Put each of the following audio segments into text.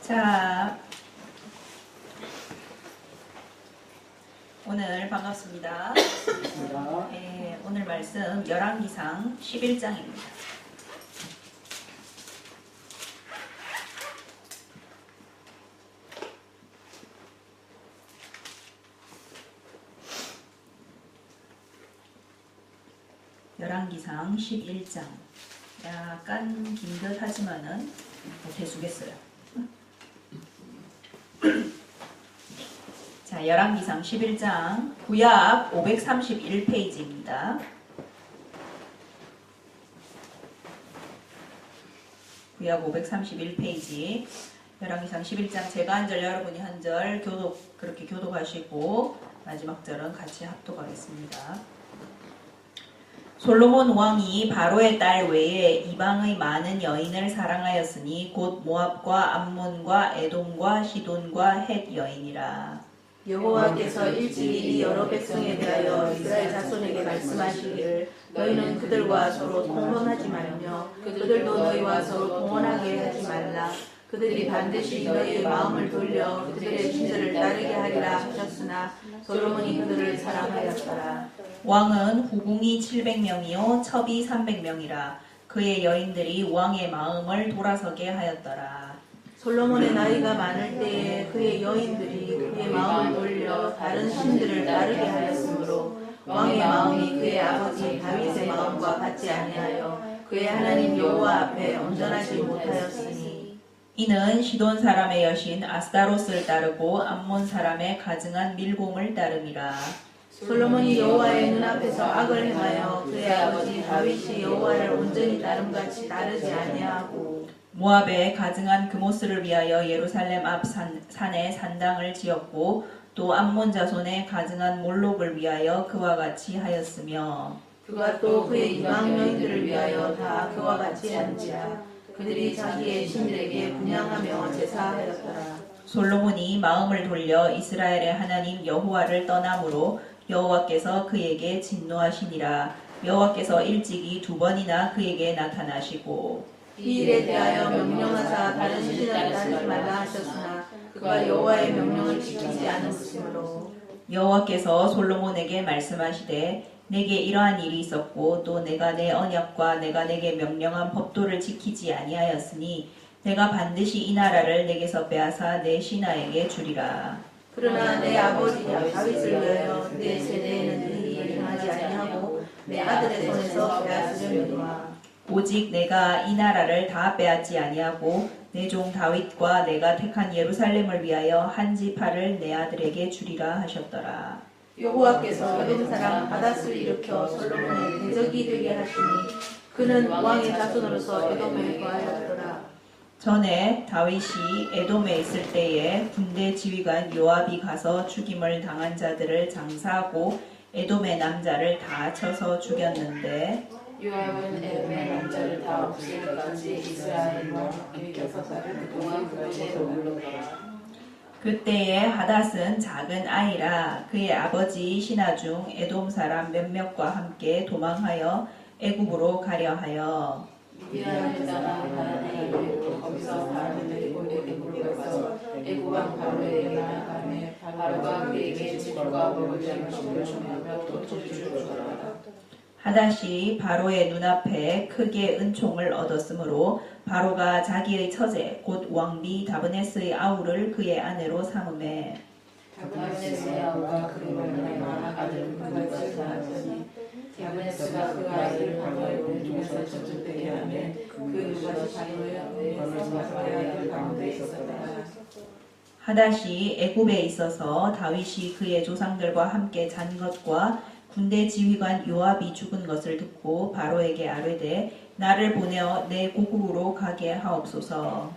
자, 오늘 반갑습니다. 네, 오늘 말씀 열왕기상 11장입니다. 열왕기상 11장. 약간 긴 듯 하지만은 대수겠어요. 자, 열왕기상 11장 구약 531페이지입니다. 구약 531페이지. 열왕기상 11장 제가 한 절 여러분이 한 절 그렇게 교독하시고 마지막 절은 같이 합독하겠습니다. 솔로몬 왕이 바로의 딸 외에 이방의 많은 여인을 사랑하였으니 곧 모압과 암몬과 에돔과 시돈과 헷 여인이라. 여호와께서 일찍이 여러 백성에 대하여 이스라엘 자손에게 말씀하시기를 너희는 그들과 서로 통혼하지 말며 그들도 너희와 서로 통혼하게 하지 말라. 그들이 반드시 너희의 마음을 돌려 그들의 신들을 따르게 하리라 하셨으나 솔로몬이 그들을 사랑하였더라. 왕은 후궁이 700명이요 첩이 300명이라. 그의 여인들이 왕의 마음을 돌아서게 하였더라. 솔로몬의 나이가 많을 때에 그의 여인들이 그의 마음을 돌려 다른 신들을 따르게 하였으므로 왕의 마음이 그의 아버지 다윗의 마음과 같지 아니하여 그의 하나님 여호와 앞에 온전하지 못하였으니 이는 시돈 사람의 여신 아스타롯을 따르고 암몬 사람의 가증한 밀공을 따름이라. 솔로몬이 여호와의 눈앞에서 악을 행하여 그의 아버지 다윗이 여호와를 온전히 따름같이 따르지 아니하고 모압의 가증한 그모스를 위하여 예루살렘 앞 산에 산당을 지었고 또 암몬 자손의 가증한 몰록을 위하여 그와 같이 하였으며 그가 또 그의 이방 여인들을 위하여 다 그와 같이 한지라. 그들이 자기의 신들에게 분향하며 제사하였더라. 솔로몬이 마음을 돌려 이스라엘의 하나님 여호와를 떠남으로 여호와께서 그에게 진노하시니라. 여호와께서 일찍이 2번이나 그에게 나타나시고 이 일에 대하여 명령하사 다른 신을 따르지 말라 하셨으나 그가 여호와의 명령을 지키지 않았으므로 여호와께서 솔로몬에게 말씀하시되 내게 이러한 일이 있었고 또 내가 내 언약과 내가 내게 명령한 법도를 지키지 아니하였으니 내가 반드시 이 나라를 내게서 빼앗아 내 신하에게 주리라. 그러나 내 아버지 다윗을 위하여 내 세대에는 이 일을 행하지 아니하고 내 아들의 손에서 빼앗으려니와 오직 내가 이 나라를 다 빼앗지 아니하고 내 종 다윗과 내가 택한 예루살렘을 위하여 한 지파를 내 아들에게 주리라 하셨더라. 여호와께서 에돔 사람 하닷을 일으켜 솔로몬의 대적이 되게 하시니 그는 왕의 자손으로서 에돔에 거하였더라. 전에 다윗이 에돔에 있을 때에 군대 지휘관 요압이 가서 죽임을 당한 자들을 장사하고 에돔의 남자를 다 쳐서 죽였는데 요압은 에돔의 남자를 다 없앨 때까지 이스라엘 왕 6살을 그동안 그곳에 머물렀더라. 그때에 하닷은 작은 아이라 그의 아버지 신하 중 에돔 사람 몇몇과 함께 도망하여 애굽으로 가려 하여 미디안에 떠나 하란에 이르고 거기서 바로를 데리고 애굽으로 가서 애굽 왕 바로에게 나아가매 바로가 그에게 집과 먹을 양식을 주며 또 토지를 주었더라. 하닷이 바로의 눈앞에 크게 은총을 얻었으므로 바로가 자기의 처제 곧 왕비 다브네스의 아우를 그의 아내로 삼음해 다브네스의 아우가 그를 만나며 아들은 그가 낳았더니 다브네스가 그 아이를 바로의 오른쪽에서 저쪽되게 하며 그 누가 바로의 앞에서 바로의 아들 가운데 있었더라. 하닷이 애굽에 있어서 다윗이 그의 조상들과 함께 잔 것과 군대 지휘관 요압이 죽은 것을 듣고 바로에게 아뢰되 나를 보내어 내 고국으로 가게 하옵소서.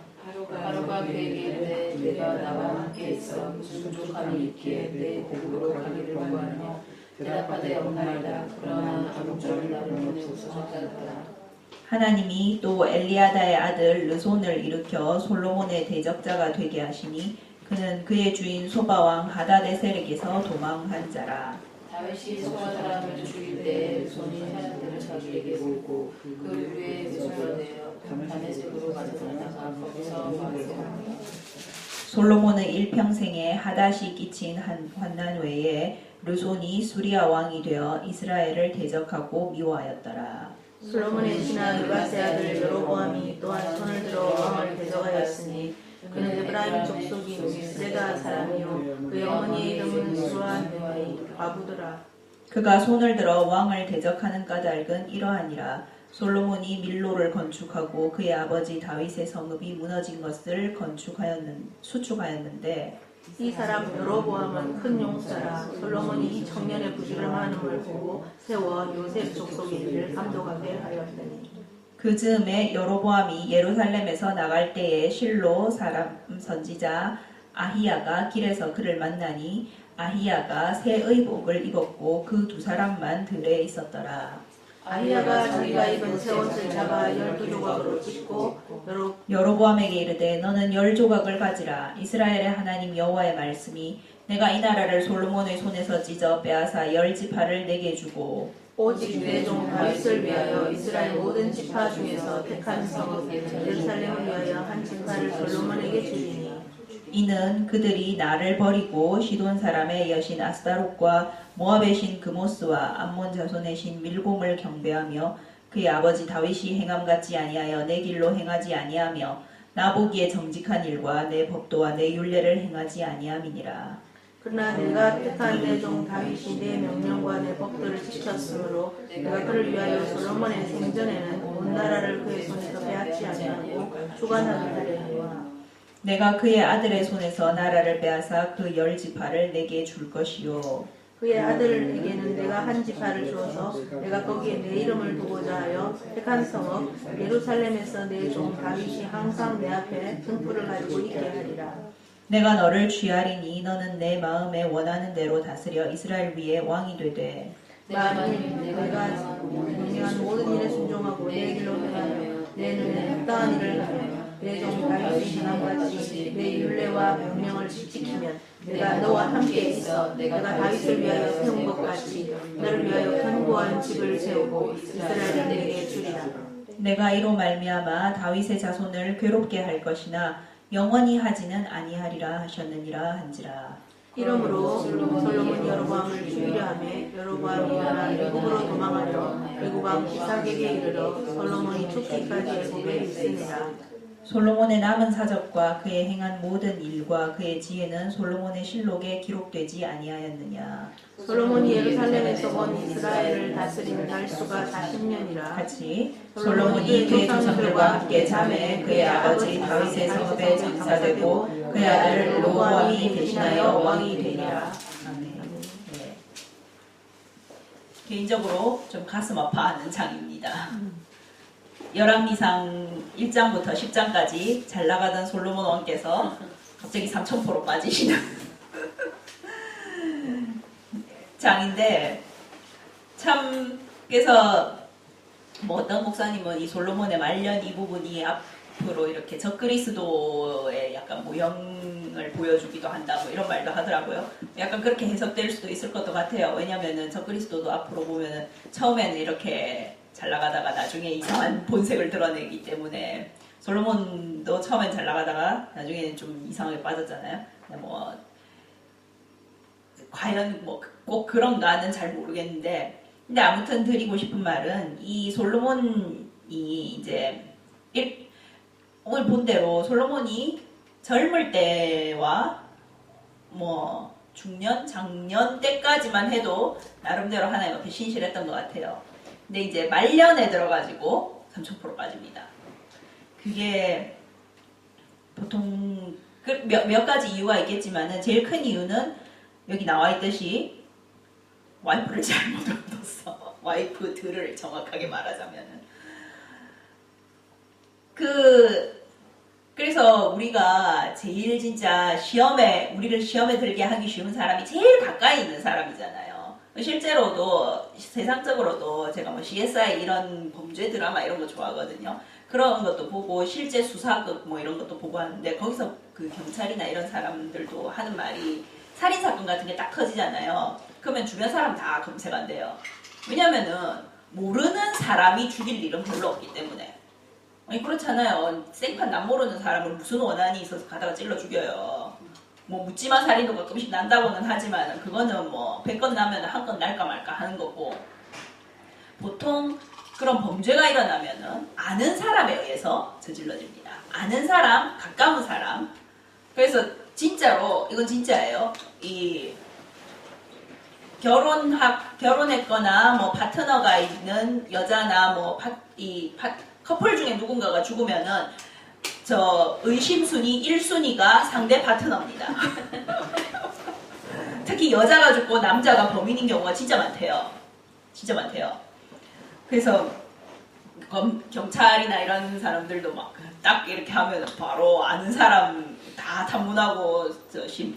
바로가 그에게 이르되 내가 나와 함께 있어 무슨 부족함이 있기에 내 고국으로 가기를 원하며 대답하되 없나이다. 그러나 아무쪼록 나를 보내옵소서 하였더라. 하나님이 또 엘리아다의 아들 르손을 일으켜 솔로몬의 대적자가 되게 하시니 그는 그의 주인 소바왕 하다데셀에게서 도망한 자라. 다윗이 소바 사람을 죽일 때 손이 사람들을 자기에게 몰고 그 위에 소설되어 다메섹으로 가져다가 거기서 왕세합니다. 솔로몬의 일평생에 하닷이 끼친 환난 외에 르손이 수리아 왕이 되어 이스라엘을 대적하고 미워하였더라. 솔로몬의 신하 느바세 아들 여로보암이 또한 손을 들어 왕을 대적하였으니 그는 에브라임 족속인 스레다 사람이요 그의 어머니의 이름은 수르한 과부더라. 그가 손을 들어 왕을 대적하는 까닭은 이러하니라. 솔로몬이 밀로를 건축하고 그의 아버지 다윗의 성읍이 무너진 것을 수축하였는데 이 사람 여로보암은 큰 용사라. 솔로몬이 이 청년의 부지런함을 보고 세워 요셉 족속의 일을 감독하게 하였더니 그 즈음에 여로보암이 예루살렘에서 나갈 때에 실로 사람 선지자 아히야가 길에서 그를 만나니 아히야가 새 의복을 입었고 그 두 사람만 들에 있었더라. 아히야가 자기가 입은 새 옷을 잡아 12조각으로 찢고 여로보암에게 이르되 너는 10조각을 가지라. 이스라엘의 하나님 여호와의 말씀이 내가 이 나라를 솔로몬의 손에서 찢어 빼앗아 10지파를 내게 주고 오직 내 종 다윗을 위하여 이스라엘 모든 지파 중에서 택한 성읍 예루살렘을 위하여 한 지파를 솔로몬에게 주리니 이는 그들이 나를 버리고 시돈 사람의 여신 아스다롯과 모압의 신 그모스와 암몬 자손의 신 밀곰을 경배하며 그의 아버지 다윗이 행함 같지 아니하여 내 길로 행하지 아니하며 나 보기에 정직한 일과 내 법도와 내 율례를 행하지 아니함이니라. 그러나 내가 택한 내 종 다윗이 내 명령과 내 법도를 지켰으므로 내가 그를 위하여 솔로몬의 생전에는 온 나라를 그의 손에서 빼앗지 아니하고 주관하게 하려니와 내가 그의 아들의 손에서 나라를 빼앗아 그 10지파를 내게 줄 것이요 그의 아들에게는 내가 한 지파를 주어서 내가 거기에 내 이름을 두고자 하여 택한 성읍 예루살렘에서 내 종 다윗이 항상 내 앞에 등불을 가지고 있게 하리라. 내가 너를 취하리니 너는 내 마음에 원하는 대로 다스려 이스라엘 위에 왕이 되되 만일 내가 명령한 모든 일에 순종하고 내 길로 행하며 내 눈에 합당한 일을 하며 내 종 다윗이 행함같이 내 율례와 명령을 지키면 내가 너와 함께 있어 내가 다윗을 위하여 세운 것 같이 너를 위하여 견고한 집을 세우고 이스라엘을 내게 주리라. 내가 이로 말미암아 다윗의 자손을 괴롭게 할 것이나 영원히 하지는 아니하리라 하셨느니라 한지라. 이러므로 솔로몬이 여로보암을 죽이려 하며 여로보암이 일어나 애굽으로 도망하려 애굽왕 시삭에게 이르러 솔로몬이 죽기까지 애굽에 있으니라. 솔로몬의 남은 사적과 그의 행한 모든 일과 그의 지혜는 솔로몬의 실록에 기록되지 아니하였느냐. 솔로몬이 예루살렘에서 본 이스라엘을 다스린 날수가 40년이라. 같이 솔로몬이 그의 조상들과 함께 잠에 그의 아버지 다윗의 성읍에 장사되고 그의 아들 로보암이 대신하여 왕이 되니라. 아멘. 네. 개인적으로 좀 가슴 아파하는 장입니다. 열왕기상 1장부터 10장까지 잘 나가던 솔로몬 왕께서 갑자기 3000%로 빠지시는 장인데 참 그래서 뭐 어떤 목사님은 이 솔로몬의 말년 이 부분이 앞으로 이렇게 적그리스도의 약간 모형을 보여주기도 한다 뭐 이런 말도 하더라고요. 약간 그렇게 해석될 수도 있을 것도 같아요. 왜냐면은 적그리스도도 앞으로 보면은 처음에는 이렇게 잘 나가다가 나중에 이상한 본색을 드러내기 때문에 솔로몬도 처음엔 잘 나가다가 나중에는 좀 이상하게 빠졌잖아요. 뭐 과연 뭐 꼭 그런가는 잘 모르겠는데 근데 아무튼 드리고 싶은 말은 이 솔로몬이 이제 오늘 본 대로 솔로몬이 젊을 때와 뭐 중년, 장년 때까지만 해도 나름대로 하나님 앞에 신실했던 것 같아요. 근데 이제 말년에 들어가지고 3000% 빠집니다. 그게 보통 몇 가지 이유가 있겠지만은 제일 큰 이유는 여기 나와 있듯이 와이프를 잘못 얻었어. 와이프들을 정확하게 말하자면은 그래서 우리가 제일 진짜 우리를 시험에 들게 하기 쉬운 사람이 제일 가까이 있는 사람이잖아요. 실제로도 세상적으로도 제가 뭐 CSI 이런 범죄 드라마 이런 거 좋아하거든요. 그런 것도 보고 실제 수사극 뭐 이런 것도 보고 하는데 거기서 그 경찰이나 이런 사람들도 하는 말이 살인사건 같은 게 딱 터지잖아요. 그러면 주변 사람 다 검색한대요. 왜냐면은 모르는 사람이 죽일 일은 별로 없기 때문에 아니 그렇잖아요. 생판 남 모르는 사람을 무슨 원한이 있어서 가다가 찔러 죽여요. 뭐 묻지마 살인도 가끔씩 난다고는 하지만 그거는 뭐 100건 나면 한 건 날까 말까 하는 거고, 보통 그런 범죄가 일어나면은 아는 사람에 의해서 저질러집니다. 아는 사람, 가까운 사람. 그래서 진짜로 이건 진짜예요. 이 결혼했거나 뭐 파트너가 있는 여자나 뭐 커플 중에 누군가가 죽으면은 저 의심순위 1순위가 상대 파트너입니다. 특히 여자가 죽고 남자가 범인인 경우가 진짜 많대요. 진짜 많대요. 그래서 경찰이나 이런 사람들도 막 딱 이렇게 하면 바로 아는 사람 다 탐문하고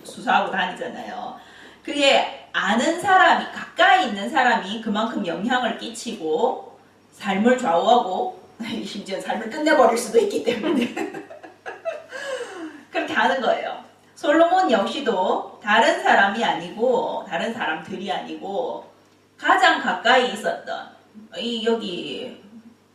수사하고 다니잖아요. 그게 아는 사람이, 가까이 있는 사람이 그만큼 영향을 끼치고 삶을 좌우하고 심지어 삶을 끝내버릴 수도 있기 때문에 그렇게 하는 거예요. 솔로몬 역시도 다른 사람이 아니고, 다른 사람들이 아니고 가장 가까이 있었던, 여기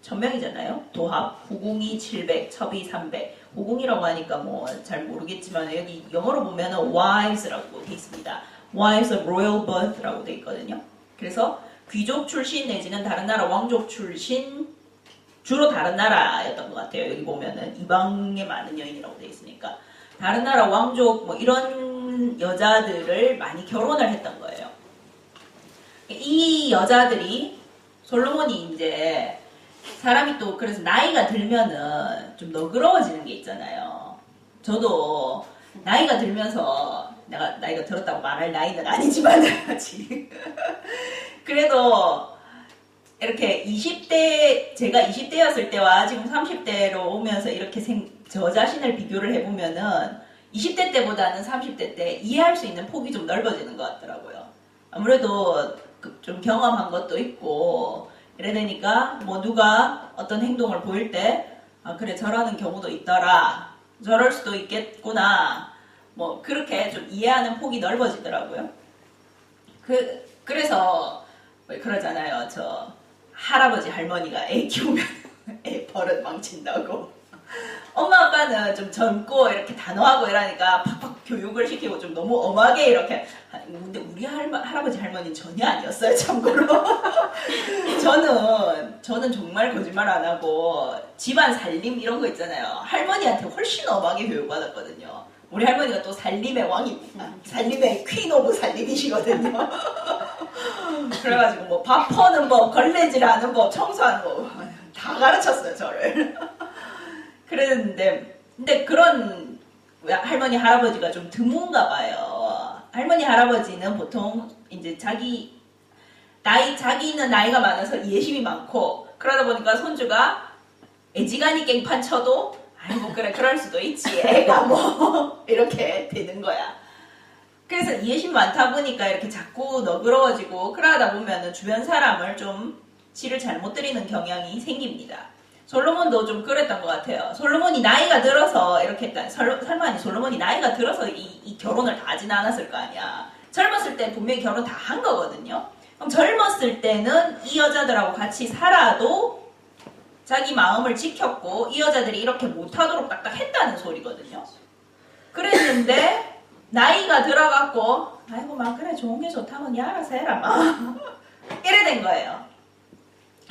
1000명이잖아요. 도합 902, 700, 첩이 300. 902라고 하니까 뭐 잘 모르겠지만 여기 영어로 보면은 wives라고 돼 있습니다. wives of royal birth라고 돼 있거든요. 그래서 귀족 출신 내지는 다른 나라 왕족 출신, 주로 다른 나라였던 것 같아요. 여기 보면은 이방에 많은 여인이라고 돼 있으니까 다른 나라 왕족 뭐 이런 여자들을 많이 결혼을 했던 거예요. 이 여자들이, 솔로몬이 이제 사람이 또 그래서 나이가 들면은 좀 너그러워지는 게 있잖아요. 저도 나이가 들면서, 내가 나이가 들었다고 말할 나이는 아니지만 아직 그래도 이렇게 20대, 제가 20대였을 때와 지금 30대로 오면서 이렇게 저 자신을 비교를 해보면은 20대 때보다는 30대 때 이해할 수 있는 폭이 좀 넓어지는 것 같더라고요. 아무래도 좀 경험한 것도 있고 이래 되니까 뭐 누가 어떤 행동을 보일 때 아 그래 저러는 경우도 있더라, 저럴 수도 있겠구나, 뭐 그렇게 좀 이해하는 폭이 넓어지더라고요. 그래서 그러잖아요. 저 할아버지 할머니가 애 키우면 애 버릇 망친다고. 엄마 아빠는 좀 젊고 이렇게 단호하고 이러니까 팍팍 교육을 시키고 좀 너무 엄하게 이렇게. 근데 우리 할아버지 할머니는 전혀 아니었어요. 참고로 저는 정말 거짓말 안 하고 집안 살림 이런 거 있잖아요. 할머니한테 훨씬 엄하게 교육받았거든요. 우리 할머니가 또 살림의 왕입니다. 살림의 퀸 오브 살림이시거든요. 그래가지고 뭐 밥 퍼는 법, 걸레질하는 법, 청소하는 법 다 가르쳤어요, 저를. 그랬는데, 근데 그런 할머니, 할아버지가 좀 드문가 봐요. 할머니, 할아버지는 보통 이제 자기는 나이가 많아서 이해심이 많고, 그러다 보니까 손주가 애지간히 깽판 쳐도, 아이고, 그래, 그럴 수도 있지. 애가 뭐, 이렇게 되는 거야. 그래서 이해심 많다 보니까 이렇게 자꾸 너그러워지고, 그러다 보면은 주변 사람을 좀 치를 잘못 드리는 경향이 생깁니다. 솔로몬도 좀 그랬던 것 같아요. 솔로몬이 나이가 들어서 이렇게 했다. 설마 솔로몬이 나이가 들어서 이 결혼을 다 하진 않았을 거 아니야. 젊었을 때 분명히 결혼 다 한 거거든요. 그럼 젊었을 때는 이 여자들하고 같이 살아도 자기 마음을 지켰고 이 여자들이 이렇게 못하도록 딱딱했다는 소리거든요. 그랬는데 나이가 들어갔고 아이고 막 그래 좋은 게 좋다면 니 알아서 해라 막 이래 된 거예요.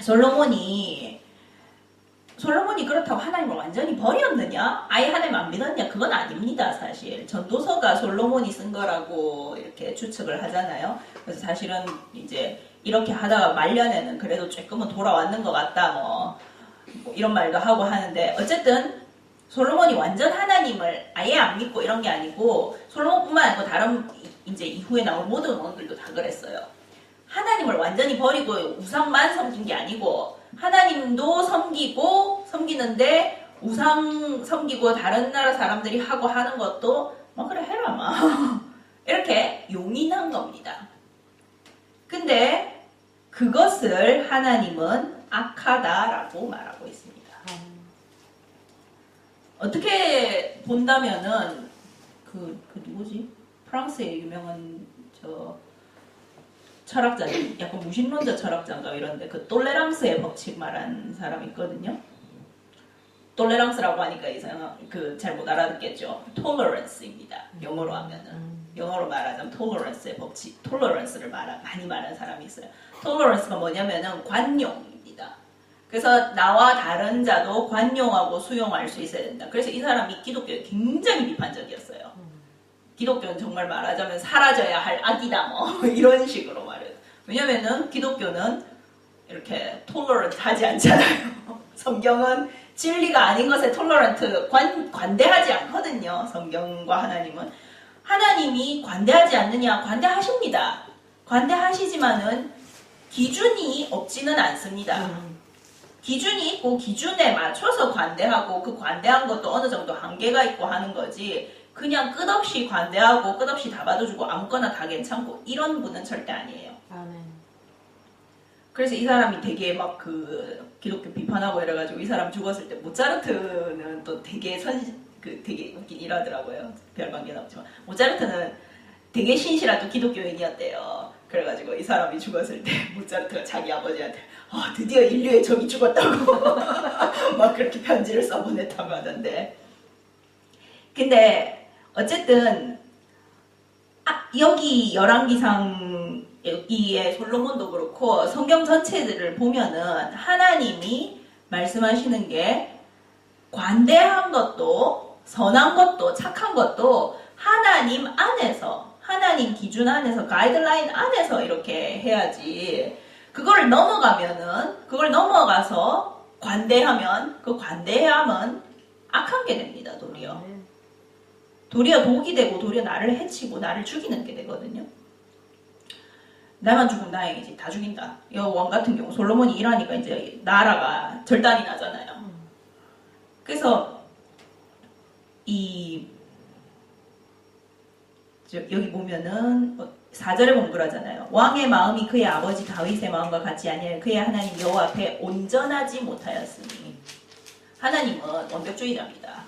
솔로몬이 그렇다고 하나님을 완전히 버렸느냐? 아예 하나님 안 믿었냐? 그건 아닙니다, 사실. 전도서가 솔로몬이 쓴 거라고 이렇게 추측을 하잖아요. 그래서 사실은 이제 이렇게 하다가 말년에는 그래도 조금은 돌아왔는 것 같다, 뭐 이런 말도 하고 하는데, 어쨌든 솔로몬이 완전 하나님을 아예 안 믿고 이런 게 아니고, 솔로몬뿐만 아니고 다른 이제 이후에 나온 모든 왕들도 다 그랬어요. 하나님을 완전히 버리고 우상만 섬긴 게 아니고, 하나님도 섬기는데 우상 섬기고 다른 나라 사람들이 하고 하는 것도 막 그래 해라 막 이렇게 용인한 겁니다. 근데 그것을 하나님은 악하다라고 말하고 있습니다. 어떻게 본다면은 그 누구지? 프랑스의 유명한 철학자, 약간 무신론자 철학자인가 이런데 그 똘레랑스의 법칙 말한 사람이 있거든요. 톨레랑스라고 하니까 이상 잘 못 알아듣겠죠. tolerance입니다. 영어로 하면은. 영어로 말하자면 tolerance의 법칙, tolerance를 많이 말하는 사람이 있어요. tolerance가 뭐냐면은 관용입니다. 그래서 나와 다른 자도 관용하고 수용할 수 있어야 된다. 그래서 이 사람이 기독교에 굉장히 비판적이었어요. 기독교는 정말 말하자면 사라져야 할 악이다 뭐 이런 식으로 말해요. 왜냐면은 기독교는 이렇게 tolerant 하지 않잖아요. 성경은 진리가 아닌 것에 tolerant 관대하지 않거든요. 성경과 하나님은. 하나님이 관대하지 않느냐? 관대하십니다. 관대하시지만은 기준이 없지는 않습니다. 기준이 있고 기준에 맞춰서 관대하고 그 관대한 것도 어느 정도 한계가 있고 하는 거지 그냥 끝없이 관대하고 끝없이 다 받아주고 아무거나 다 괜찮고 이런 분은 절대 아니에요. 아멘. 그래서 이 사람이 되게 막 기독교 비판하고 이래가지고 이 사람 죽었을 때 모차르트는 또 되게 되게 웃긴 일하더라고요. 별 관계는 없지만 모차르트는 되게 신실한 또 기독교인이었대요. 그래가지고 이 사람이 죽었을 때 모차르트가 자기 아버지한테 드디어 인류의 적이 죽었다고 막 그렇게 편지를 써보냈다고 하던데. 근데 어쨌든 여기 열왕기상 여기에 솔로몬도 그렇고 성경 전체들을 보면은 하나님이 말씀하시는 게 관대한 것도 선한 것도 착한 것도 하나님 안에서 하나님 기준 안에서 가이드라인 안에서 이렇게 해야지 그걸 넘어가서 관대하면 그 관대함은 악한 게 됩니다. 도리어 독이 되고 도리어 나를 해치고 나를 죽이는 게 되거든요. 나만 죽으면 다행이지. 다 죽인다. 이 왕 같은 경우 솔로몬이 일하니까 이제 나라가 절단이 나잖아요. 그래서 여기 보면은 4절에 보면 그러잖아요. 왕의 마음이 그의 아버지 다윗의 마음과 같지 아니하여 그의 하나님 여호와 앞에 온전하지 못하였으니 하나님은 완벽주의자입니다.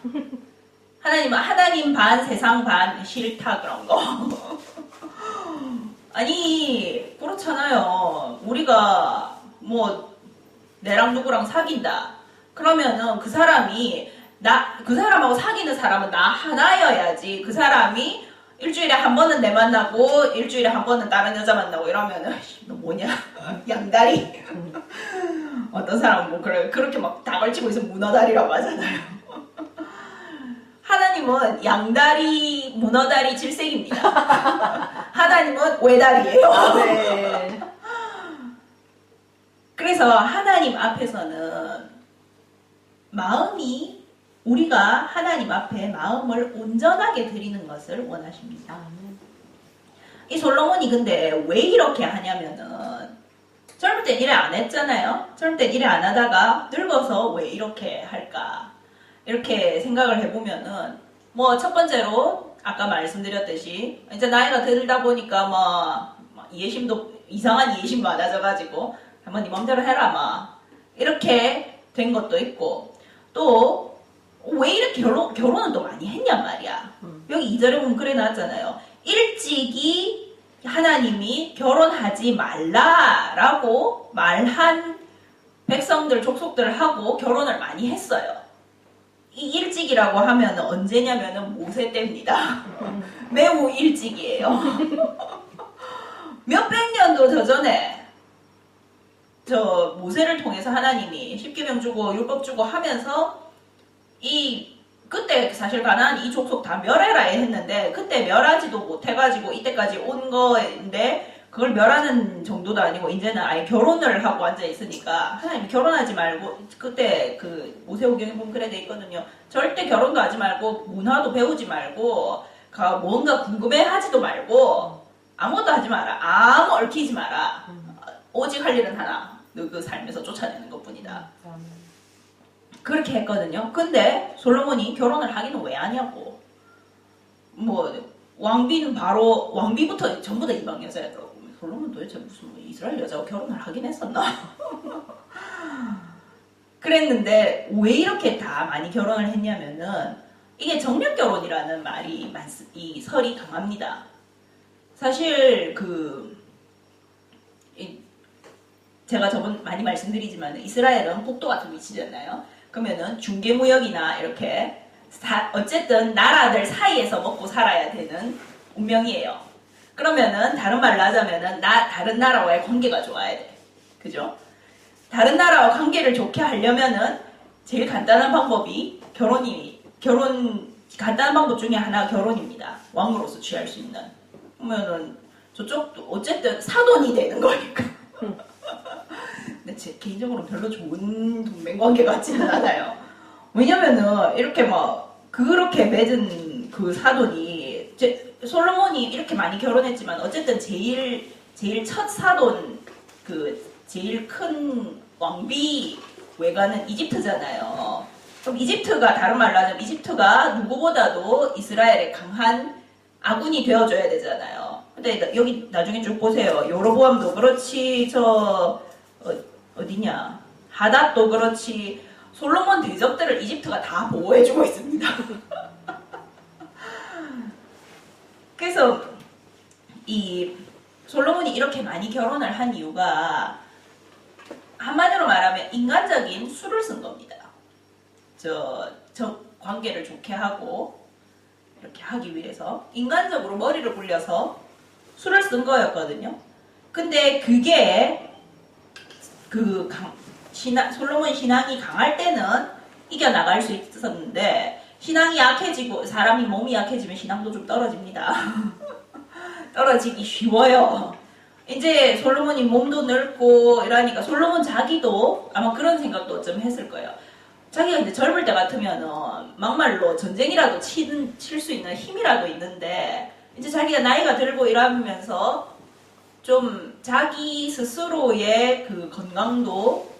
하나님은 하나님 반 세상 반 싫다 그런 거. 아니 그렇잖아요. 우리가 뭐 내랑 누구랑 사귄다. 그러면은 그 사람하고 사귀는 사람은 나 하나여야지. 그 사람이 일주일에 한 번은 내 만나고 일주일에 한 번은 다른 여자 만나고 이러면은 너 뭐냐 양다리. 어떤 사람은 뭐 그렇게 막 다 걸치고 있으면 문어다리라고 하잖아요. 하나님은 양다리, 문어다리, 질색입니다. 하나님은 외다리예요. 네. 그래서 하나님 앞에서는 우리가 하나님 앞에 마음을 온전하게 드리는 것을 원하십니다. 이 솔로몬이 근데 왜 이렇게 하냐면은 젊을 땐 일을 안 했잖아요. 젊을 땐 일을 안 하다가 늙어서 왜 이렇게 할까? 이렇게 생각을 해보면은 뭐 첫 번째로 아까 말씀드렸듯이 이제 나이가 들다 보니까 뭐 이상한 이해심도 많아져가지고 한번 네 맘대로 해라 막 이렇게 된 것도 있고 또 왜 이렇게 결혼은 또 많이 했냔 말이야. 여기 2절에 보면 그래 나왔잖아요. 일찍이 하나님이 결혼하지 말라라고 말한 백성들 족속들을 하고 결혼을 많이 했어요. 이 일찍이라고 하면 언제냐면은 모세 때입니다. 매우 일찍이에요. 몇백 년도 더 전에 모세를 통해서 하나님이 십계명 주고 율법 주고 하면서 그때 사실 가나안 이 족속 다 멸해라 했는데 그때 멸하지도 못해가지고 이때까지 온 거인데 그걸 멸하는 정도도 아니고 이제는 아예 결혼을 하고 앉아 있으니까 하나님 결혼하지 말고 그때 모세오경에 보면 그래 돼 있거든요. 절대 결혼도 하지 말고 문화도 배우지 말고 뭔가 궁금해하지도 말고 아무것도 하지 마라. 아무 얽히지 마라. 오직 할 일은 하나. 너 그 삶에서 쫓아내는 것뿐이다. 그렇게 했거든요. 근데 솔로몬이 결혼을 하기는 왜 하냐고. 왕비부터 전부 다 이방 여자였더라고. 솔로몬 도대체 무슨 이스라엘 여자와 결혼을 하긴 했었나? 그랬는데 왜 이렇게 다 많이 결혼을 했냐면은 이게 정력 결혼이라는 이 설이 강합니다. 사실 제가 저번 많이 말씀드리지만 이스라엘은 폭도 같은 위치잖아요. 그러면은 중개무역이나 이렇게 어쨌든 나라들 사이에서 먹고 살아야 되는 운명이에요. 그러면은 다른 말로 하자면은 다른 나라와의 관계가 좋아야 돼. 그죠? 다른 나라와 관계를 좋게 하려면은 제일 간단한 방법이 간단한 방법 중에 하나가 결혼입니다. 왕으로서 취할 수 있는. 그러면은 저쪽도 어쨌든 사돈이 되는 거니까. 근데 제 개인적으로 별로 좋은 동맹 관계 같지는 않아요. 왜냐면은 이렇게 막 그렇게 맺은 그 사돈이 솔로몬이 이렇게 많이 결혼했지만 어쨌든 제일 첫 사돈 제일 큰 왕비 외가는 이집트잖아요. 그럼 이집트가 다른 말로 하자면 이집트가 누구보다도 이스라엘의 강한 아군이 되어줘야 되잖아요. 근데 여기 나중에 쭉 보세요. 여로보암도 그렇지, 어디냐, 하닷도 그렇지, 솔로몬 대적들을 이집트가 다 보호해주고 있습니다. 그래서 이 솔로몬이 이렇게 많이 결혼을 한 이유가 한마디로 말하면 인간적인 수를 쓴 겁니다. 저 관계를 좋게 하고 이렇게 하기 위해서 인간적으로 머리를 굴려서 수를 쓴 거였거든요. 근데 그게 솔로몬 신앙이 강할 때는 이겨나갈 수 있었는데 신앙이 약해지고 사람이 몸이 약해지면 신앙도 좀 떨어집니다. 떨어지기 쉬워요. 이제 솔로몬이 몸도 늙고 이러니까 솔로몬 자기도 아마 그런 생각도 좀 했을 거예요. 자기가 이제 젊을 때 같으면은 막말로 전쟁이라도 칠 수 있는 힘이라도 있는데 이제 자기가 나이가 들고 이러면서 좀 자기 스스로의 그 건강도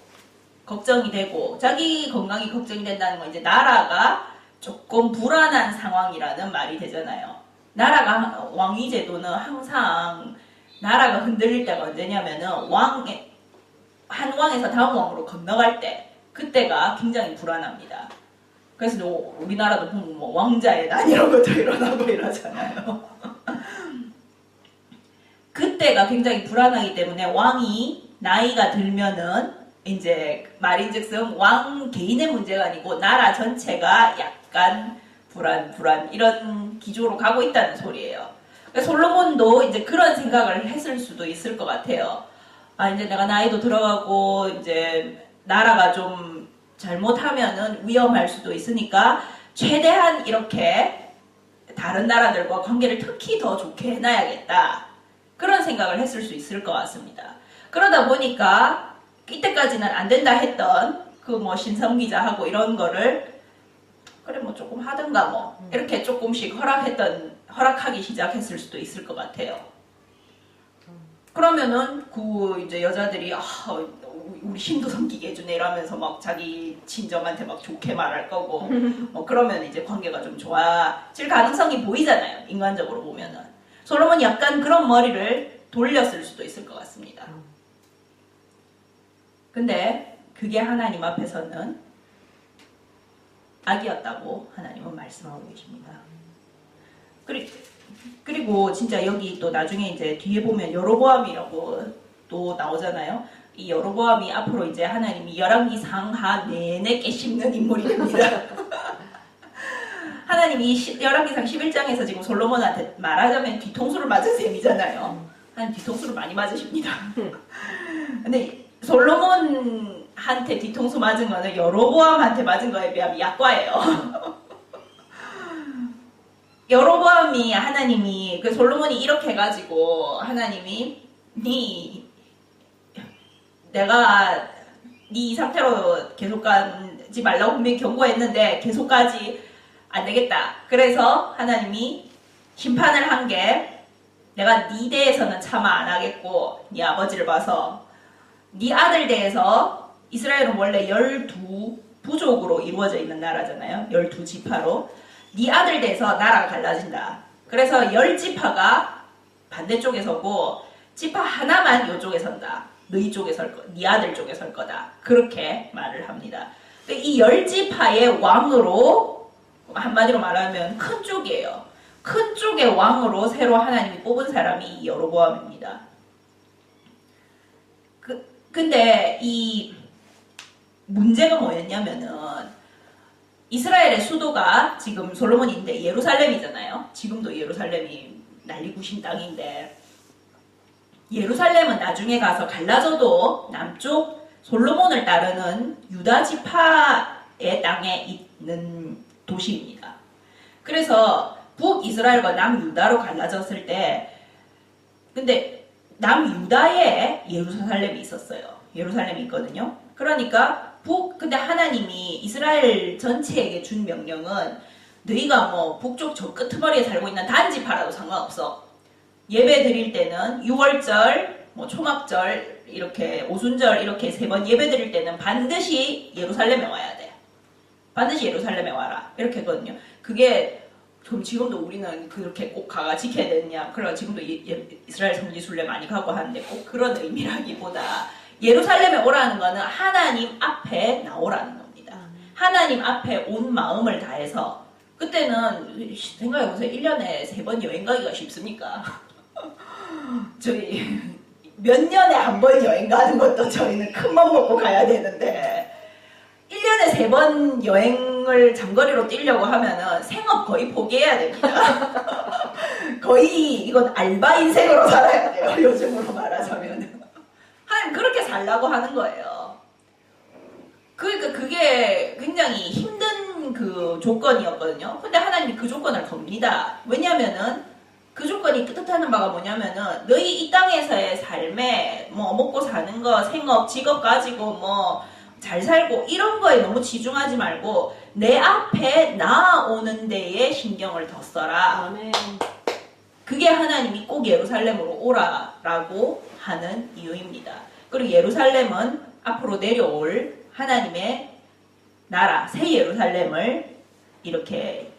걱정이 되고 자기 건강이 걱정이 된다는 건 이제 나라가 조금 불안한 상황이라는 말이 되잖아요. 나라가 왕위 제도는 항상 나라가 흔들릴 때가 언제냐면은 한 왕에서 다음 왕으로 건너갈 때 그때가 굉장히 불안합니다. 그래서 우리나라도 보면 뭐 왕자의 난 이런 것도 일어나고 이러잖아요. 그때가 굉장히 불안하기 때문에 왕이 나이가 들면은 이제 말인즉슨 왕 개인의 문제가 아니고 나라 전체가 약간 불안 이런 기조로 가고 있다는 소리예요. 그러니까 솔로몬도 이제 그런 생각을 했을 수도 있을 것 같아요. 이제 내가 나이도 들어가고 이제 나라가 좀 잘못하면은 위험할 수도 있으니까 최대한 이렇게 다른 나라들과 관계를 특히 더 좋게 해놔야겠다. 그런 생각을 했을 수 있을 것 같습니다. 그러다 보니까 이때까지는 안 된다 했던 그 뭐 신성기자하고 이런 거를 그래 뭐 조금 하든가 뭐 이렇게 조금씩 허락하기 시작했을 수도 있을 것 같아요. 그러면은 그 이제 여자들이 우리 힘도 섬기게 해주네 이러면서 막 자기 친정한테 막 좋게 말할 거고 뭐 그러면 이제 관계가 좀 좋아질 가능성이 보이잖아요. 인간적으로 보면은 솔로몬이 약간 그런 머리를 돌렸을 수도 있을 것 같습니다. 근데 그게 하나님 앞에서는 악이었다고 하나님은 말씀하고 계십니다. 그리고 진짜 여기 또 나중에 이제 뒤에 보면 여로보암이라고 또 나오잖아요. 이 여로보암이 앞으로 이제 하나님이 열왕기 상하 내내 깨씹는 인물이 됩니다. 하나님이 열왕기상 11장에서 지금 솔로몬한테 말하자면 뒤통수를 맞은 셈이잖아요. 하나님 뒤통수를 많이 맞으십니다. 근데 솔로몬한테 뒤통수 맞은 거는 여로보암한테 맞은 거에 비하면 약과예요. 여로보암이 하나님이 솔로몬이 이렇게 해가지고 하나님이 내가 이 상태로 계속 가지 말라고 분명히 경고했는데 계속 가지 안 되겠다. 그래서 하나님이 심판을 한 게 내가 네 대해서는 차마 안 하겠고 네 아버지를 봐서 네 아들 대해서 이스라엘은 원래 12부족으로 이루어져 있는 나라잖아요. 12지파로. 네 아들 대해서 나라가 갈라진다. 그래서 10지파가 반대쪽에 서고 지파 하나만 이쪽에 선다. 너희 쪽에 설 거, 네 아들 쪽에 설 거다. 그렇게 말을 합니다. 이 10지파의 왕으로 한마디로 말하면 큰 쪽이에요. 큰 쪽의 왕으로 새로 하나님이 뽑은 사람이 여로보암입니다. 근데 이 문제가 뭐였냐면은 이스라엘의 수도가 지금 솔로몬인데 예루살렘이잖아요. 지금도 예루살렘이 난리구신 땅인데 예루살렘은 나중에 가서 갈라져도 남쪽 솔로몬을 따르는 유다 지파의 땅에 있는 도시입니다. 그래서 북이스라엘과 남유다로 갈라졌을 때 근데 남유다에 예루살렘이 있었어요. 예루살렘이 있거든요. 그러니까 근데 하나님이 이스라엘 전체에게 준 명령은 너희가 뭐 북쪽 저 끄트머리에 살고 있는 단지파라도 상관없어. 예배 드릴 때는 6월절, 뭐 초막절, 이렇게 오순절 이렇게 3번 예배 드릴 때는 반드시 예루살렘에 와야 돼. 반드시 예루살렘에 와라. 이렇게 했거든요. 그게 그럼 지금도 우리는 그렇게 꼭 가가 지켜야 되느냐. 그래서 지금도 이스라엘 성지순례 많이 가고 하는데 꼭 그런 의미라기보다 예루살렘에 오라는 거는 하나님 앞에 나오라는 겁니다. 하나님 앞에 온 마음을 다해서 그때는 생각해보세요. 1년에 3번 여행 가기가 쉽습니까? 저희 몇 년에 한 번 여행 가는 것도 저희는 큰맘 먹고 가야 되는데 1년에 3번 여행을 장거리로 뛰려고 하면은 생업 거의 포기해야 됩니다. 거의 이건 알바 인생으로 살아야 돼요. 요즘으로 말하자면. 하나님 그렇게 살라고 하는 거예요. 그러니까 그게 굉장히 힘든 그 조건이었거든요. 근데 하나님이 그 조건을 겁니다. 왜냐면은 그 조건이 뜻하는 바가 뭐냐면은 너희 이 땅에서의 삶에 뭐 먹고 사는 거, 생업, 직업 가지고 뭐 잘 살고 이런 거에 너무 치중하지 말고 내 앞에 나아오는 데에 신경을 더 써라. 아멘. 그게 하나님이 꼭 예루살렘으로 오라라고 하는 이유입니다. 그리고 예루살렘은 앞으로 내려올 하나님의 나라, 새 예루살렘을 이렇게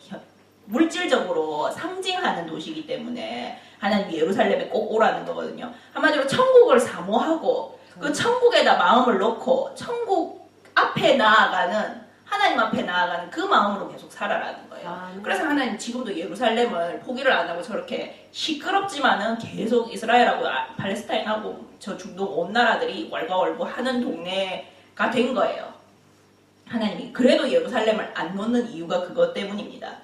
물질적으로 상징하는 도시이기 때문에 하나님이 예루살렘에 꼭 오라는 거거든요. 한마디로 천국을 사모하고 그 천국에다 마음을 놓고 천국 앞에 나아가는 하나님 앞에 나아가는 그 마음으로 계속 살아라는 거예요. 그래서 하나님 지금도 예루살렘을 포기를 안 하고 저렇게 시끄럽지만은 계속 이스라엘하고 팔레스타인하고 저 중동 온 나라들이 왈가왈부하는 동네가 된 거예요. 하나님이 그래도 예루살렘을 안 놓는 이유가 그것 때문입니다.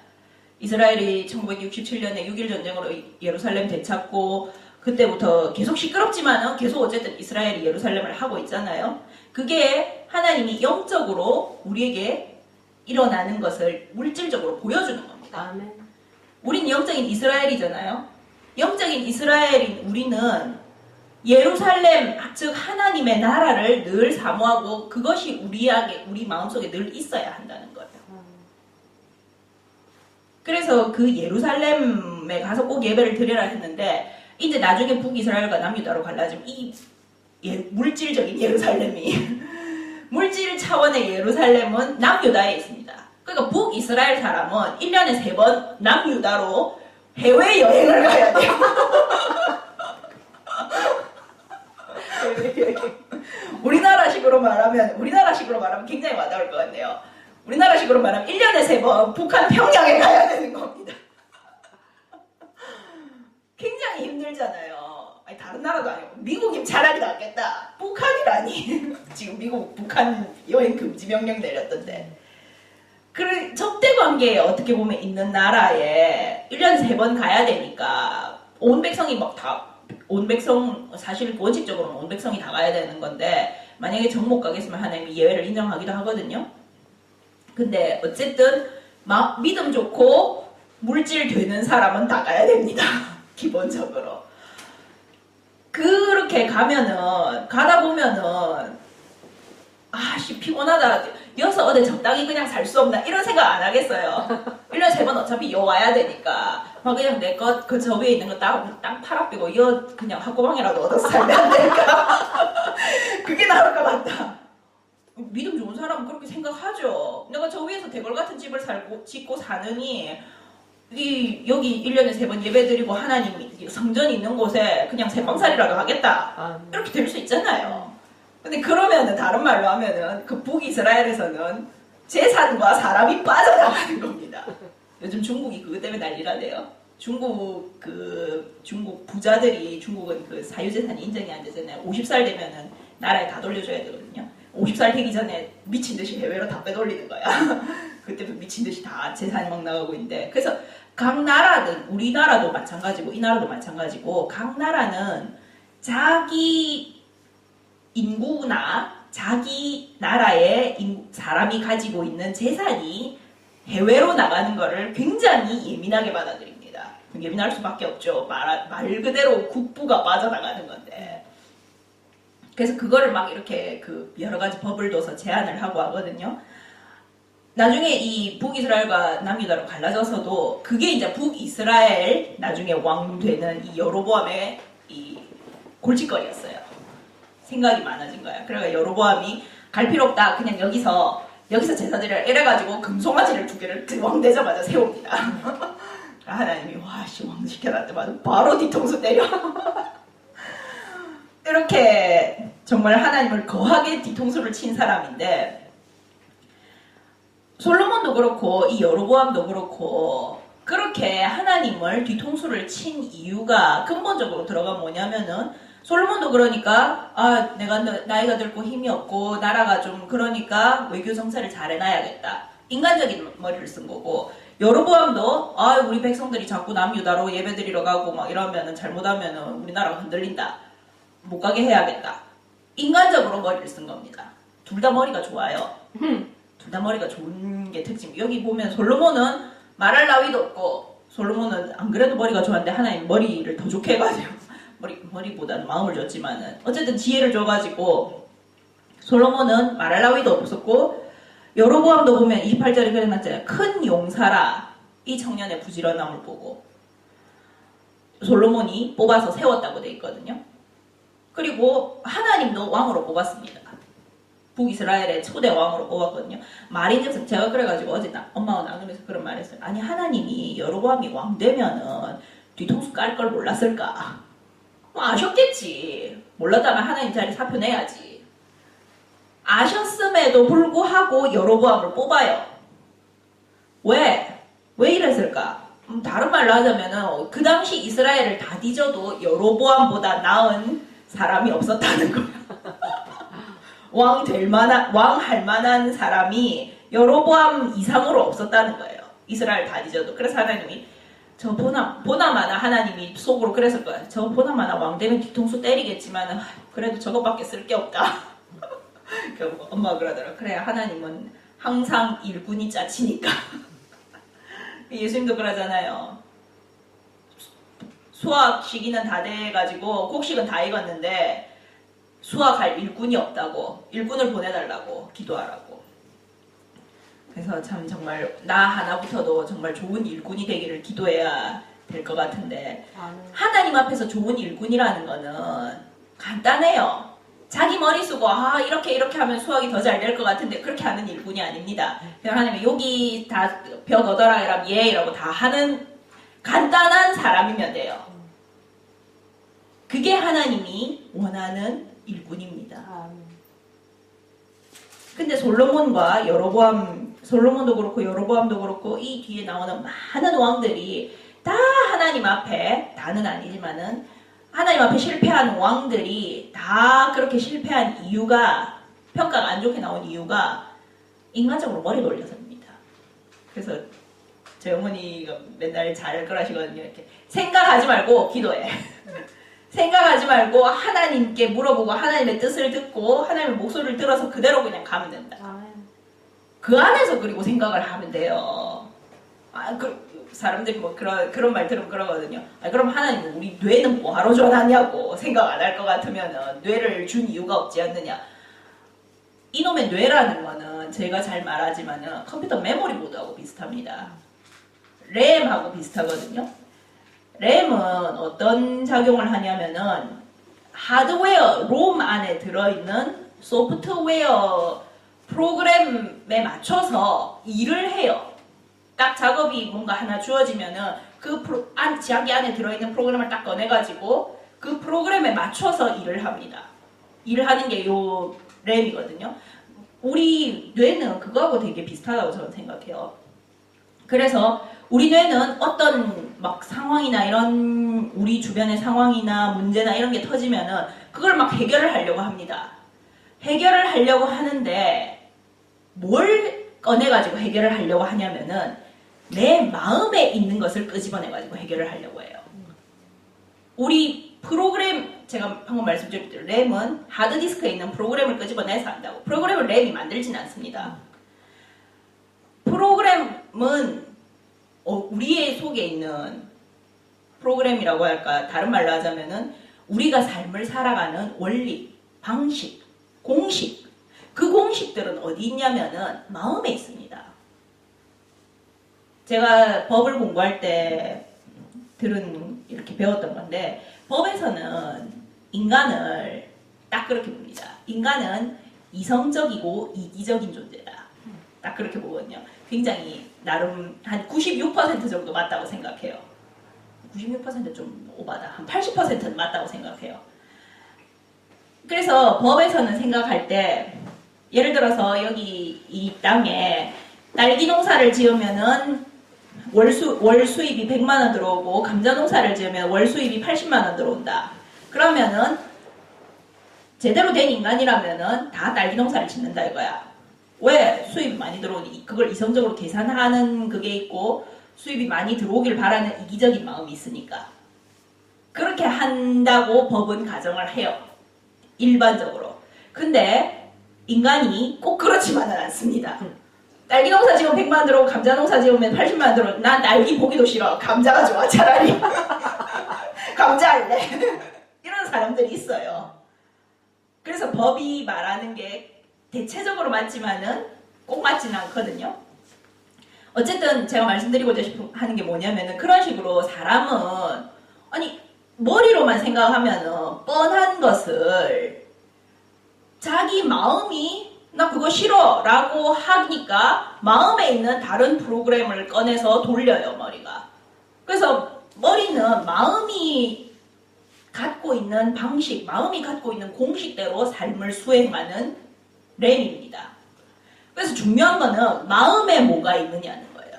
이스라엘이 1967년에 6.1 전쟁으로 예루살렘 되찾고 그때부터 계속 시끄럽지만은 계속 어쨌든 이스라엘이 예루살렘을 하고 있잖아요. 그게 하나님이 영적으로 우리에게 일어나는 것을 물질적으로 보여주는 겁니다. 아멘. 우린 영적인 이스라엘이잖아요. 영적인 이스라엘인 우리는 예루살렘, 즉 하나님의 나라를 늘 사모하고 그것이 우리 마음속에 늘 있어야 한다는 거예요. 그래서 그 예루살렘에 가서 꼭 예배를 드려라 했는데 이제 나중에 북이스라엘과 남유다로 갈라지면 이 물질적인 예루살렘이 물질 차원의 예루살렘은 남유다에 있습니다. 그러니까 북이스라엘 사람은 1년에 3번 남유다로 해외여행을 가야 돼요. 우리나라식으로 말하면 굉장히 와닿을 것 같네요. 우리나라식으로 말하면 1년에 3번 북한 평양에 가야 되는 겁니다. 굉장히 힘들잖아요. 아니, 다른 나라도 아니고 미국이 차라리 낫겠다. 북한이라니. 지금 미국 북한 여행 금지 명령 내렸던데. 그 적대관계에 어떻게 보면 있는 나라에 1년에 3번 가야 되니까 온 백성이 사실 원칙적으로는 온 백성이 다 가야 되는 건데 만약에 정못 가겠으면 하나님이 예외를 인정하기도 하거든요. 근데 어쨌든 믿음 좋고 물질 되는 사람은 다 가야 됩니다. 기본적으로. 그렇게 가다 보면은 피곤하다. 여기서 어디 적당히 그냥 살 수 없나 이런 생각 안 하겠어요. 1년에 3번 어차피 여 와야 되니까 그냥 내 것 그 저 위에 있는 거 땅 팔아삐고 여 그냥 학고방이라도 얻어서 살면 안 될까. 그게 나을 것 같다. 믿음 좋은 사람은 그렇게 생각하죠. 내가 저 위에서 대궐 같은 집을 짓고 사느니 여기 1년에 3번 예배드리고 하나님 성전이 있는 곳에 그냥 새방살이라도 하겠다. 이렇게 될 수 있잖아요. 근데 그러면은 다른 말로 하면은 그 북이스라엘에서는 재산과 사람이 빠져나가는 겁니다. 요즘 중국이 그것 때문에 난리라네요. 중국 부자들이 중국은 그 사유재산이 인정이 안 되잖아요. 50살 되면은 나라에 다 돌려줘야 되거든요. 50살 되기 전에 미친 듯이 해외로 다 빼돌리는 거야. 그때부터 미친 듯이 다 재산이 막 나가고 있는데, 그래서 각 나라는, 우리나라도 마찬가지고 이 나라도 마찬가지고, 각 나라는 자기 인구나 자기 나라의 사람이 가지고 있는 재산이 해외로 나가는 거를 굉장히 예민하게 받아들입니다. 예민할 수밖에 없죠. 말 그대로 국부가 빠져나가는 건데. 그래서 그거를 막 이렇게 그 여러 가지 법을 둬서 제한을 하고 하거든요. 나중에 이 북이스라엘과 남유다로 갈라져서도 그게 이제 북이스라엘 나중에 왕 되는 이 여로보암의 이 골칫거리였어요. 생각이 많아진 거야. 그러니까 여로보암이 갈 필요 없다. 그냥 여기서 제사드리라 이래가지고 금송아지를 2개를 왕 되자마자 세웁니다. 하나님이 와씨 왕 시켜놨더만 바로 뒤통수 때려. 이렇게 정말 하나님을 거하게 뒤통수를 친 사람인데, 솔로몬도 그렇고 이 여로보암도 그렇고 그렇게 하나님을 뒤통수를 친 이유가 근본적으로 들어가면 뭐냐면은, 솔로몬도 그러니까 내가 나이가 들고 힘이 없고 나라가 좀 그러니까 외교 정세를 잘 해놔야겠다. 인간적인 머리를 쓴 거고, 여로보암도 우리 백성들이 자꾸 남유다로 예배드리러 가고 막 이러면은 잘못하면은 우리나라가 흔들린다. 못 가게 해야겠다. 인간적으로 머리를 쓴 겁니다. 둘 다 머리가 좋아요. 둘 다 머리가 좋은 게 특징. 여기 보면 솔로몬은 말할 나위도 없고, 솔로몬은 안 그래도 머리가 좋았는데 하나님 머리를 더 좋게 해가지고 머리보다는 마음을 줬지만은 어쨌든 지혜를 줘가지고 솔로몬은 말할 나위도 없었고, 여로보암도 보면 28절에 그래놨잖아요. 큰 용사라 이 청년의 부지런함을 보고 솔로몬이 뽑아서 세웠다고 돼 있거든요. 그리고 하나님도 왕으로 뽑았습니다. 북이스라엘의 초대 왕으로 뽑았거든요. 말인즉슨 제가 그래가지고 어제 엄마와 나누면서 그런 말 했어요. 아니 하나님이 여로보암이 왕 되면은 뒤통수 깔 걸 몰랐을까? 아셨겠지. 몰랐다면 하나님 자리 사표 내야지. 아셨음에도 불구하고 여로보암을 뽑아요. 왜 이랬을까? 다른 말로 하자면은 그 당시 이스라엘을 다 뒤져도 여로보암보다 나은 사람이 없었다는 거야. 왕 할 만한 사람이 여로보암 이상으로 없었다는 거예요. 이스라엘 다 뒤져도. 그래서 하나님이 저 보나마나 하나님이 속으로 그랬을 거야. 저 보나마나 왕 되면 뒤통수 때리겠지만 그래도 저것밖에 쓸 게 없다. 엄마가 그러더라. 그래 하나님은 항상 일꾼이 짜치니까. 예수님도 그러잖아요. 수학 시기는 다 돼가지고 곡식은 다 익었는데 수학할 일꾼이 없다고, 일꾼을 보내달라고 기도하라고. 그래서 참 정말 나 하나부터도 정말 좋은 일꾼이 되기를 기도해야 될 것 같은데, 하나님 앞에서 좋은 일꾼이라는 거는 간단해요. 자기 머리 쓰고 이렇게 하면 수학이 더 잘 될 것 같은데 그렇게 하는 일꾼이 아닙니다. 그냥 하나님이 여기 다 벽 얻어라 이러면 이라고 다 하는 간단한 사람이면 돼요. 그게 하나님이 원하는 일꾼입니다. 근데 솔로몬과 여로보암, 솔로몬도 그렇고 여로보암도 그렇고 이 뒤에 나오는 많은 왕들이 다 하나님 앞에, 다는 아니지만은 하나님 앞에 실패한 왕들이 다 그렇게 실패한 이유가, 평가가 안 좋게 나온 이유가 인간적으로 머리 돌려서입니다. 그래서 제 어머니가 맨날 잘 그러시거든요. 이렇게 생각하지 말고 기도해. 생각하지 말고 하나님께 물어보고 하나님의 뜻을 듣고 하나님의 목소리를 들어서 그대로 그냥 가면 된다. 그 안에서 그리고 생각을 하면 돼요. 사람들이 뭐 그런 말 들으면 그러거든요. 그럼 하나님 우리 뇌는 뭐하러 줘놨냐고 생각 안 할 것 같으면 뇌를 준 이유가 없지 않느냐. 이놈의 뇌라는 거는 제가 잘 말하지만은 컴퓨터 메모리 보드하고 비슷합니다. 램하고 비슷하거든요. 램은 어떤 작용을 하냐면은 하드웨어, 롬 안에 들어있는 소프트웨어 프로그램에 맞춰서 일을 해요. 딱 작업이 뭔가 하나 주어지면은 자기 안에 들어있는 프로그램을 딱 꺼내가지고 그 프로그램에 맞춰서 일을 합니다. 일을 하는 게 요 램이거든요. 우리 뇌는 그거하고 되게 비슷하다고 저는 생각해요. 그래서 우리 뇌는 어떤 막 상황이나 이런 우리 주변의 상황이나 문제나 이런 게 터지면은 그걸 막 해결을 하려고 합니다. 해결을 하려고 하는데 뭘 꺼내가지고 해결을 하려고 하냐면은 내 마음에 있는 것을 끄집어내가지고 해결을 하려고 해요. 우리 프로그램, 제가 방금 말씀드렸죠. 램은 하드디스크에 있는 프로그램을 끄집어내서 한다고. 프로그램을 램이 만들진 않습니다. 프로그램은 우리의 속에 있는 프로그램이라고 할까, 다른 말로 하자면은 우리가 삶을 살아가는 원리, 방식, 공식, 그 공식들은 어디 있냐면은 마음에 있습니다. 제가 법을 공부할 때 이렇게 배웠던 건데, 법에서는 인간을 딱 그렇게 봅니다. 인간은 이성적이고 이기적인 존재다. 딱 그렇게 보거든요. 굉장히 나름 한 96% 정도 맞다고 생각해요. 96% 좀 오바다. 한 80%는 맞다고 생각해요. 그래서 법에서는 생각할 때, 예를 들어서 여기 이 땅에 딸기 농사를 지으면은 월 수입이 100만 원 들어오고, 감자 농사를 지으면 월 수입이 80만 원 들어온다. 그러면은 제대로 된 인간이라면은 다 딸기 농사를 짓는다 이거야. 왜? 수입이 많이 들어오니 그걸 이성적으로 계산하는 그게 있고, 수입이 많이 들어오길 바라는 이기적인 마음이 있으니까. 그렇게 한다고 법은 가정을 해요. 일반적으로. 근데 인간이 꼭 그렇지만은 않습니다. 딸기 농사 지으면 100만 원 들어오고 감자 농사 지으면 80만 원 들어오고, 난 딸기 보기도 싫어. 감자가 좋아 차라리. 감자 할래. 이런 사람들이 있어요. 그래서 법이 말하는 게 대체적으로 맞지만은 꼭 맞지는 않거든요. 어쨌든 제가 말씀드리고자 하는 게 뭐냐면은, 그런 식으로 사람은 아니 머리로만 생각하면은 뻔한 것을 자기 마음이 나 그거 싫어 라고 하니까 마음에 있는 다른 프로그램을 꺼내서 돌려요, 머리가. 그래서 머리는 마음이 갖고 있는 방식, 마음이 갖고 있는 공식대로 삶을 수행하는 램입니다. 그래서 중요한 거는 마음에 뭐가 있느냐는 거예요.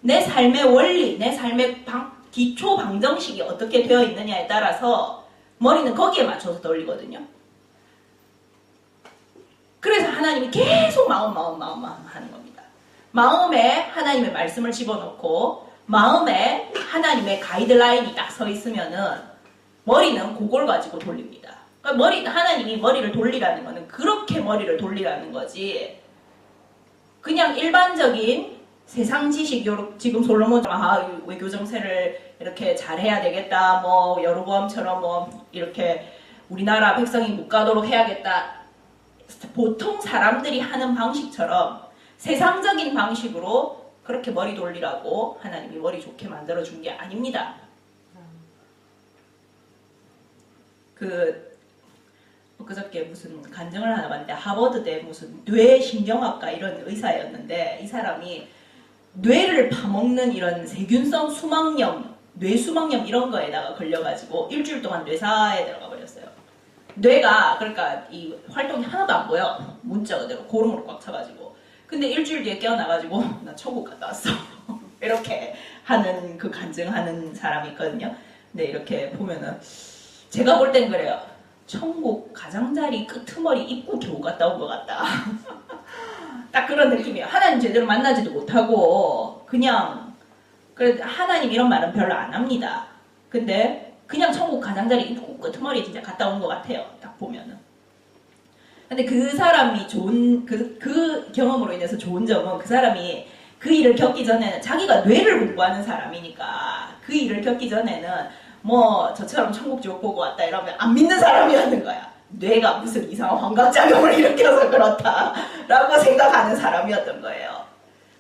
내 삶의 원리, 내 삶의 기초 방정식이 어떻게 되어 있느냐에 따라서 머리는 거기에 맞춰서 돌리거든요. 그래서 하나님이 계속 마음 하는 겁니다. 마음에 하나님의 말씀을 집어넣고 마음에 하나님의 가이드라인이 딱 서 있으면은 머리는 그걸 가지고 돌립니다. 그러니까 하나님이 머리를 돌리라는 거는 그렇게 머리를 돌리라는 거지, 그냥 일반적인 세상 지식, 지금 솔로몬 외교 정세를 이렇게 잘해야 되겠다, 뭐 여로보암처럼 뭐 이렇게 우리나라 백성이 못 가도록 해야겠다, 보통 사람들이 하는 방식처럼 세상적인 방식으로 그렇게 머리 돌리라고 하나님이 머리 좋게 만들어준 게 아닙니다. 그저께 무슨 간증을 하나 봤는데, 하버드대 무슨 뇌신경학과 이런 의사였는데, 이 사람이 뇌를 파먹는 이런 세균성 수막염, 뇌수막염 이런 거에다가 걸려가지고 일주일 동안 뇌사에 들어가 버렸어요. 뇌가 그러니까 이 활동이 하나도 안 보여. 문자 그대로 고름으로 꽉 차가지고. 근데 일주일 뒤에 깨어나가지고 나 천국 갔다 왔어. 이렇게 하는 그 간증하는 사람이 있거든요. 근데 이렇게 보면은 제가 볼 땐 그래요. 천국 가장자리 끄트머리 입구 겨우 갔다 온 것 같다. 딱 그런 느낌이에요. 하나님 제대로 만나지도 못하고 그냥 하나님 이런 말은 별로 안 합니다. 근데 그냥 천국 가장자리 입구 끄트머리 진짜 갔다 온 것 같아요. 딱 보면은. 근데 그 사람이 좋은 그 경험으로 인해서 좋은 점은, 그 사람이 그 일을 겪기 전에는 자기가 뇌를 공부하는 사람이니까 그 일을 겪기 전에는 뭐 저처럼 천국 지옥 보고 왔다 이러면 안 믿는 사람이었는 거야. 뇌가 무슨 이상한 환각작용을 일으켜서 그렇다라고 생각하는 사람이었던 거예요.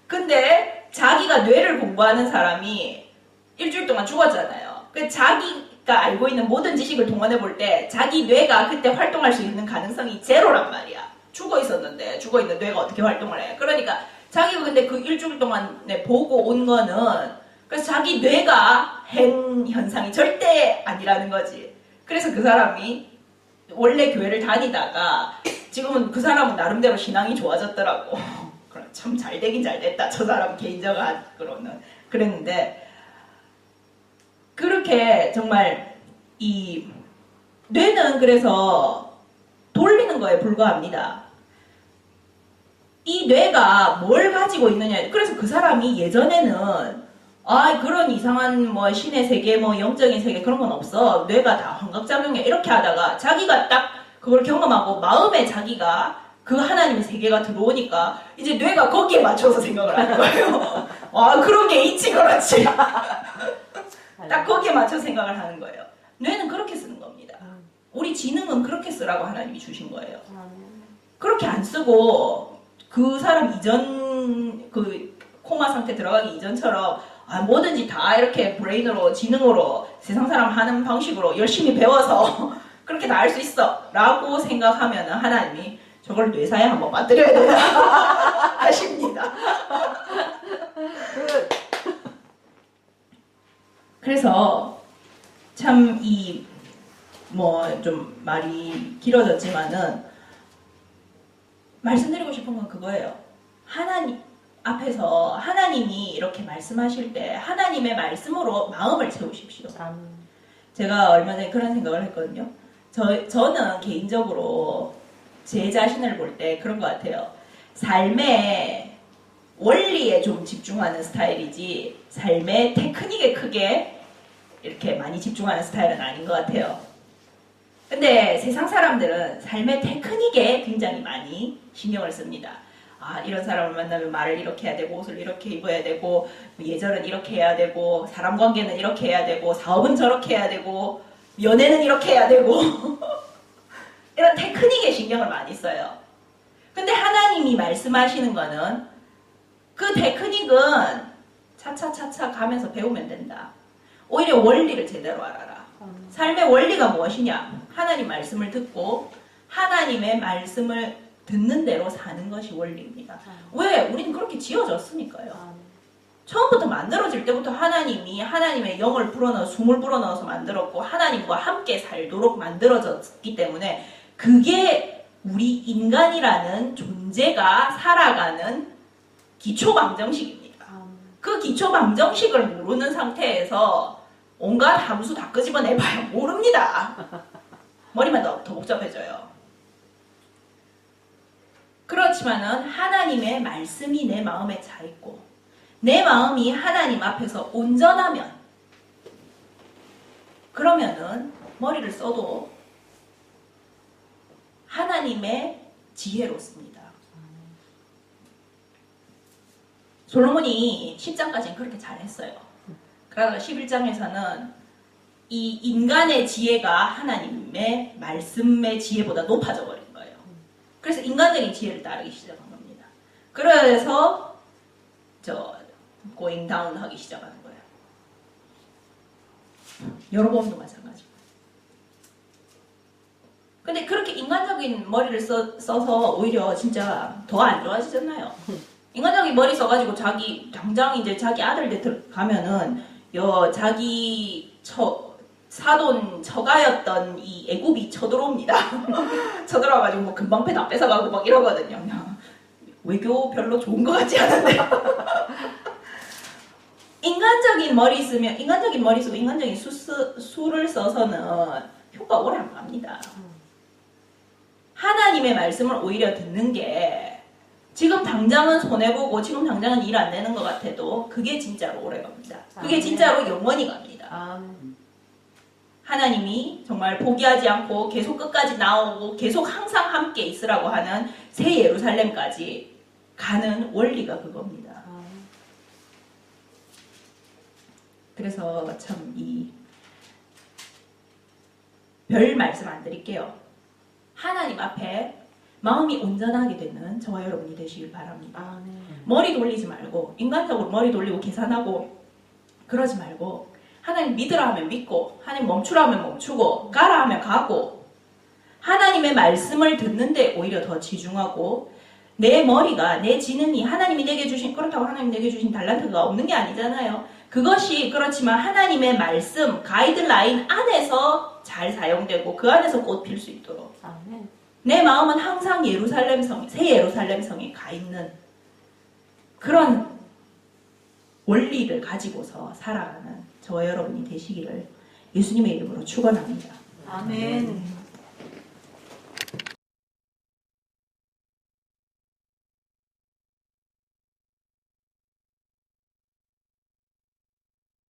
근데 자기가 뇌를 공부하는 사람이 일주일 동안 죽었잖아요. 그 자기가 알고 있는 모든 지식을 동원해 볼 때 자기 뇌가 그때 활동할 수 있는 가능성이 제로란 말이야. 죽어 있는 뇌가 어떻게 활동을 해? 그러니까 자기가 근데 그 일주일 동안에 보고 온 거는, 그래서 자기 뇌가 행 현상이 절대 아니라는 거지. 그래서 그 사람이 원래 교회를 다니다가 지금은 그 사람은 나름대로 신앙이 좋아졌더라고. 참 잘 되긴 잘 됐다. 저 사람 개인적으로는 그랬는데, 그렇게 정말 이 뇌는 그래서 돌리는 거에 불과합니다. 이 뇌가 뭘 가지고 있느냐. 그래서 그 사람이 예전에는 그런 이상한 뭐 신의 세계, 뭐 영적인 세계 그런 건 없어. 뇌가 다 환각작용해. 이렇게 하다가 자기가 딱 그걸 경험하고 마음에 자기가 그 하나님의 세계가 들어오니까 이제 뇌가 거기에 맞춰서 생각을 하는 거예요. 그런 게 있지, 그렇지. 딱 거기에 맞춰서 생각을 하는 거예요. 뇌는 그렇게 쓰는 겁니다. 우리 지능은 그렇게 쓰라고 하나님이 주신 거예요. 그렇게 안 쓰고 그 사람 이전 그 코마 상태 들어가기 이전처럼 뭐든지 다 이렇게 브레인으로 지능으로 세상 사람 하는 방식으로 열심히 배워서 그렇게 다 할 수 있어 라고 생각하면 하나님이 저걸 뇌사에 한번 만들어야 되나 하십니다. 그래서 참 좀 말이 길어졌지만은 말씀드리고 싶은 건 그거예요. 하나님 앞에서 하나님이 이렇게 말씀하실 때 하나님의 말씀으로 마음을 채우십시오. 제가 얼마 전에 그런 생각을 했거든요. 저는 개인적으로 제 자신을 볼 때 그런 것 같아요. 삶의 원리에 좀 집중하는 스타일이지 삶의 테크닉에 크게 이렇게 많이 집중하는 스타일은 아닌 것 같아요. 근데 세상 사람들은 삶의 테크닉에 굉장히 많이 신경을 씁니다. 이런 사람을 만나면 말을 이렇게 해야 되고 옷을 이렇게 입어야 되고 예절은 이렇게 해야 되고 사람 관계는 이렇게 해야 되고 사업은 저렇게 해야 되고 연애는 이렇게 해야 되고 이런 테크닉에 신경을 많이 써요. 근데 하나님이 말씀하시는 거는 그 테크닉은 차차차차 가면서 배우면 된다. 오히려 원리를 제대로 알아라. 삶의 원리가 무엇이냐? 하나님 말씀을 듣고 하나님의 말씀을 듣는 대로 사는 것이 원리입니다. 왜? 우리는 그렇게 지어졌으니까요. 처음부터 만들어질 때부터 하나님이 하나님의 영을 불어넣어 숨을 불어넣어서 만들었고 하나님과 함께 살도록 만들어졌기 때문에 그게 우리 인간이라는 존재가 살아가는 기초방정식입니다. 그 기초방정식을 모르는 상태에서 온갖 함수 다 끄집어내봐야 모릅니다. 머리만 더 복잡해져요. 그렇지만은 하나님의 말씀이 내 마음에 차 있고 내 마음이 하나님 앞에서 온전하면 그러면은 머리를 써도 하나님의 지혜로 씁니다. 솔로몬이 10장까지는 그렇게 잘했어요. 그러다가 11장에서는 이 인간의 지혜가 하나님의 말씀의 지혜보다 높아져 버린 거예요. 그래서 인간적인 지혜를 따르기 시작한 겁니다. 그래서 going down 하기 시작하는 거예요. 여로보암도 마찬가지고. 근데 그렇게 인간적인 머리를 써서 오히려 진짜 더 안 좋아지잖아요. 인간적인 머리 써가지고 당장 이제 자기 아들들 가면은 자기 사돈 처가였던 이 애굽이 쳐들어옵니다. 쳐들어와가지고 뭐 금방패 다 뺏어가고 막 이러거든요. 외교 별로 좋은 것 같지 않은데. 인간적인 머리 쓰고 인간적인 수를 써서는 효과 오래 안 갑니다. 하나님의 말씀을 오히려 듣는 게 지금 당장은 손해보고 지금 당장은 일 안 되는 것 같아도 그게 진짜로 오래 갑니다. 그게 진짜로 영원히 갑니다. 하나님이 정말 포기하지 않고 계속 끝까지 나오고 계속 항상 함께 있으라고 하는 새 예루살렘까지 가는 원리가 그겁니다. 그래서 참 별 말씀 안 드릴게요. 하나님 앞에 마음이 온전하게 되는 저와 여러분이 되시길 바랍니다. 머리 돌리지 말고 인간적으로 머리 돌리고 계산하고 그러지 말고 하나님 믿으라 하면 믿고 하나님 멈추라 하면 멈추고 가라 하면 가고 하나님의 말씀을 듣는데 오히려 더 지중하고 내 머리가 내 지능이 하나님이 내게 주신 그렇다고 하나님 내게 주신 달란트가 없는 게 아니잖아요. 그것이 그렇지만 하나님의 말씀 가이드라인 안에서 잘 사용되고 그 안에서 꽃 필 수 있도록 내 마음은 항상 새 예루살렘성에 가 있는 그런 원리를 가지고서 살아가는 저와 여러분이 되시기를 예수님의 이름으로 축원합니다. 아멘.